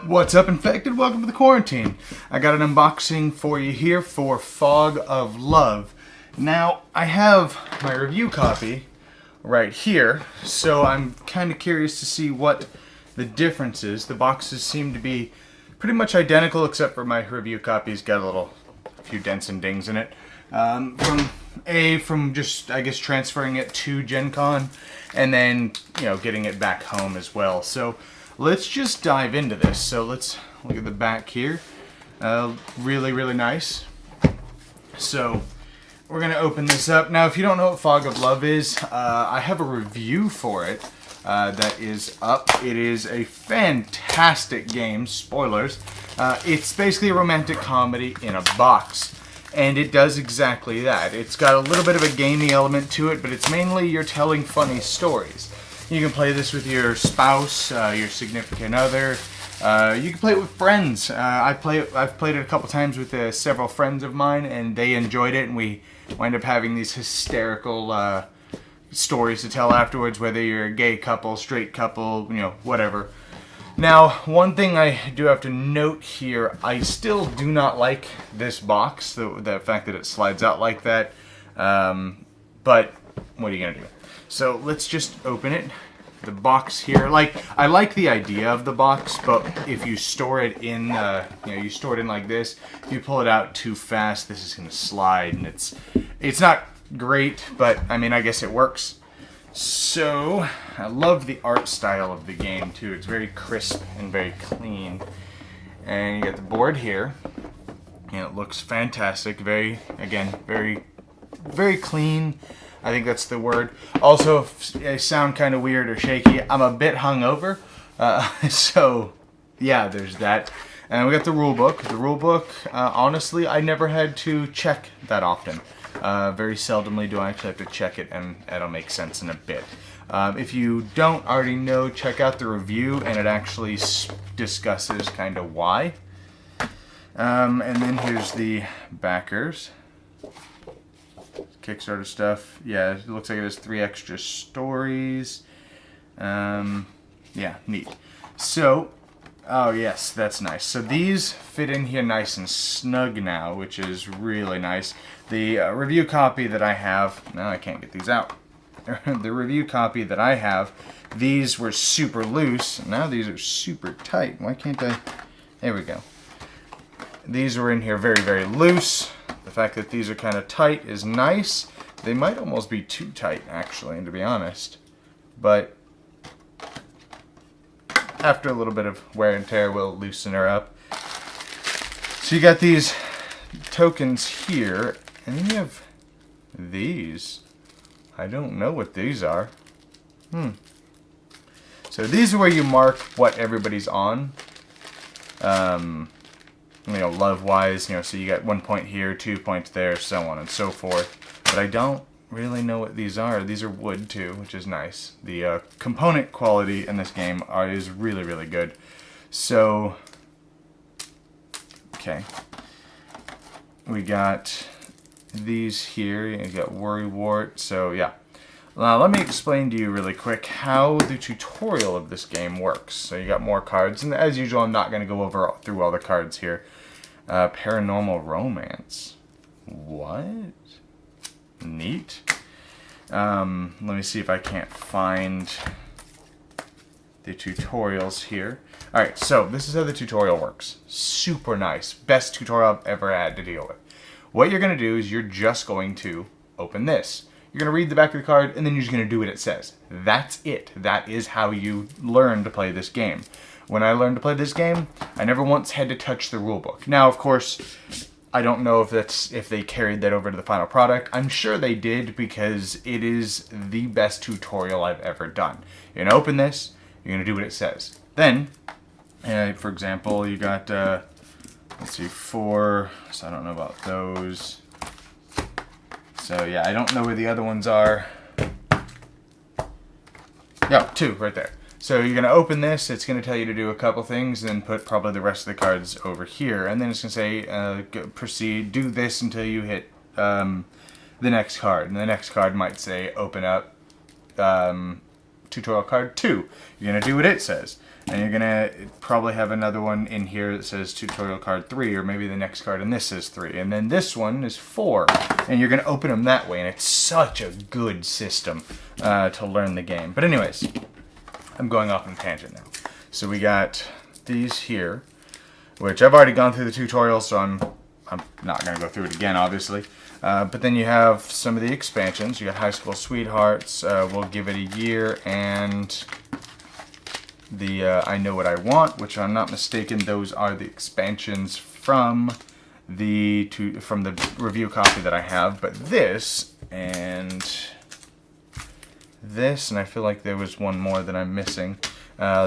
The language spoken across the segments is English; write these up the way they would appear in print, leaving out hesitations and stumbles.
What's up, Infected? Welcome to the Quarantine. I got an unboxing for you here for Fog of Love. Now, I have my review copy right here, so I'm kind of curious to see what the difference is. The boxes seem to be pretty much identical, except for my review copy's got a few dents and dings in it. From just, I guess, transferring it to Gen Con, and then, getting it back home as well. So, let's just dive into this. So let's look at the back here. Really, really nice. So we're going to open this up. Now, if you don't know what Fog of Love is, I have a review for it that is up. It is a fantastic game. Spoilers. It's basically a romantic comedy in a box. And it does exactly that. It's got a little bit of a gaming element to it, but it's mainly you're telling funny stories. You can play this with your spouse, your significant other. You can play it with friends. I've played it a couple times with several friends of mine, and they enjoyed it. And we wind up having these hysterical stories to tell afterwards, whether you're a gay couple, straight couple, whatever. Now, one thing I do have to note here: I still do not like this box, the fact that it slides out like that. But what are you gonna do? So let's just open it. The box here, I like the idea of the box, but if you store it in, you store it in like this, if you pull it out too fast, this is gonna slide, and it's not great, but I mean, I guess it works. So I love the art style of the game too. It's very crisp and very clean, and you got the board here, and it looks fantastic. Very clean. I think that's the word. Also, if I sound kind of weird or shaky, I'm a bit hungover. So, yeah, there's that. And we got the rule book. The rule book, honestly, I never had to check that often. Very seldomly do I actually have to check it, and that'll make sense in a bit. If you don't already know, check out the review, and it actually discusses kind of why. And then here's the backers. Kickstarter stuff. Yeah, it looks like it has 3 extra stories. Yeah, neat. So, oh yes, that's nice. So these fit in here nice and snug now, which is really nice. The review copy that I have, now I can't get these out. The review copy that I have, these were super loose. Now these are super tight. Why can't I? There we go. These were in here very, very loose. The fact that these are kind of tight is nice. They might almost be too tight, actually, to be honest. But after a little bit of wear and tear, we'll loosen her up. So you got these tokens here, and then you have these. I don't know what these are. So these are where you mark what everybody's on. Love-wise, so you got 1 point here, 2 points there, so on and so forth. But I don't really know what these are. These are wood, too, which is nice. The component quality in this game is really, really good. So, okay. We got these here. You got Worrywart, so yeah. Now, let me explain to you really quick how the tutorial of this game works. So you got more cards, and as usual, I'm not going to go through all the cards here. Paranormal Romance. What? Neat. Let me see if I can't find the tutorials here. Alright, so this is how the tutorial works. Super nice. Best tutorial I've ever had to deal with. What you're going to do is you're just going to open this. You're going to read the back of the card, and then you're just going to do what it says. That's it. That is how you learn to play this game. When I learned to play this game, I never once had to touch the rulebook. Now, of course, I don't know if they carried that over to the final product. I'm sure they did, because it is the best tutorial I've ever done. You're going to open this, you're going to do what it says. Then, for example, you got, let's see, 4, so I don't know about those. So yeah, I don't know where the other ones are. Yeah, 2 right there. So you're going to open this, it's going to tell you to do a couple things, and then put probably the rest of the cards over here. And then it's going to say, proceed, do this until you hit the next card. And the next card might say, open up tutorial card 2. You're going to do what it says. And you're going to probably have another one in here that says tutorial card 3, or maybe the next card in this says 3. And then this one is 4. And you're going to open them that way. And it's such a good system to learn the game. But anyways, I'm going off on a tangent now. So we got these here, which I've already gone through the tutorial, so I'm not going to go through it again, obviously. But then you have some of the expansions. You got High School Sweethearts, We'll Give It a Year, and the I Know What I Want, which, if I'm not mistaken, those are the expansions from the review copy that I have. But this, and I feel like there was one more that I'm missing.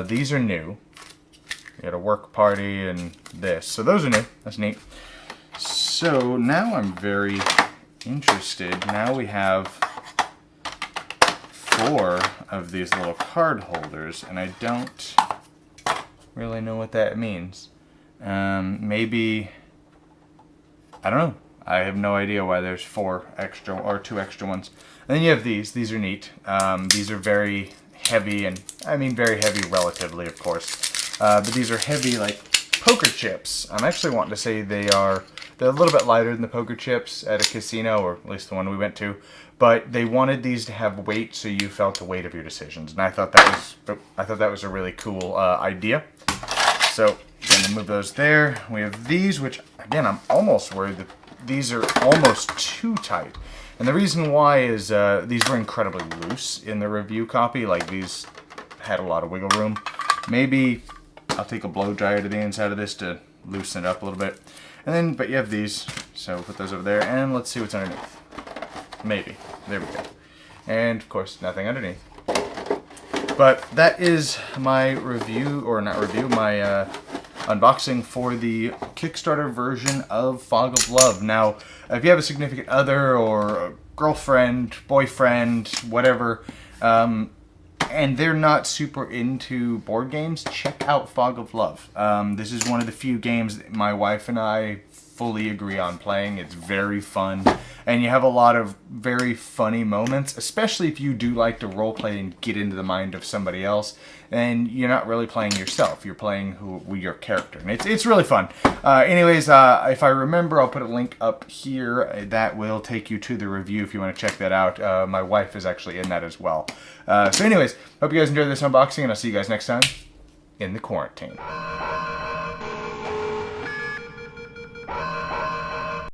These are new. You got a Work Party and this. So those are new. That's neat. So now I'm very interested. Now we have 4 of these little card holders, and I don't really know what that means. Maybe, I don't know. I have no idea why there's 4 extra or 2 extra ones. And then you have these. These are neat. These are very heavy, and I mean very heavy relatively, of course. But these are heavy like poker chips. I'm actually wanting to say they're a little bit lighter than the poker chips at a casino, or at least the one we went to. But they wanted these to have weight, so you felt the weight of your decisions, and I thought that was a really cool idea. So I'm gonna move those there. We have these, which again I'm almost worried that these are almost too tight, and the reason why is these were incredibly loose in the review copy. Like, these had a lot of wiggle room. Maybe I'll take a blow dryer to the inside of this to loosen it up a little bit. And then, but you have these, so put those over there, and let's see what's underneath. Maybe. There we go. And, of course, nothing underneath. But that is my review, or not review, my unboxing for the Kickstarter version of Fog of Love. Now, if you have a significant other, or a girlfriend, boyfriend, whatever, and they're not super into board games, check out Fog of Love. This is one of the few games that my wife and I fully agree on playing. It's very fun, and you have a lot of very funny moments, especially if you do like to roleplay and get into the mind of somebody else, and you're not really playing yourself. You're playing your character, and it's really fun. Anyways, if I remember, I'll put a link up here that will take you to the review if you want to check that out. My wife is actually in that as well. So anyways, hope you guys enjoyed this unboxing, and I'll see you guys next time in the quarantine.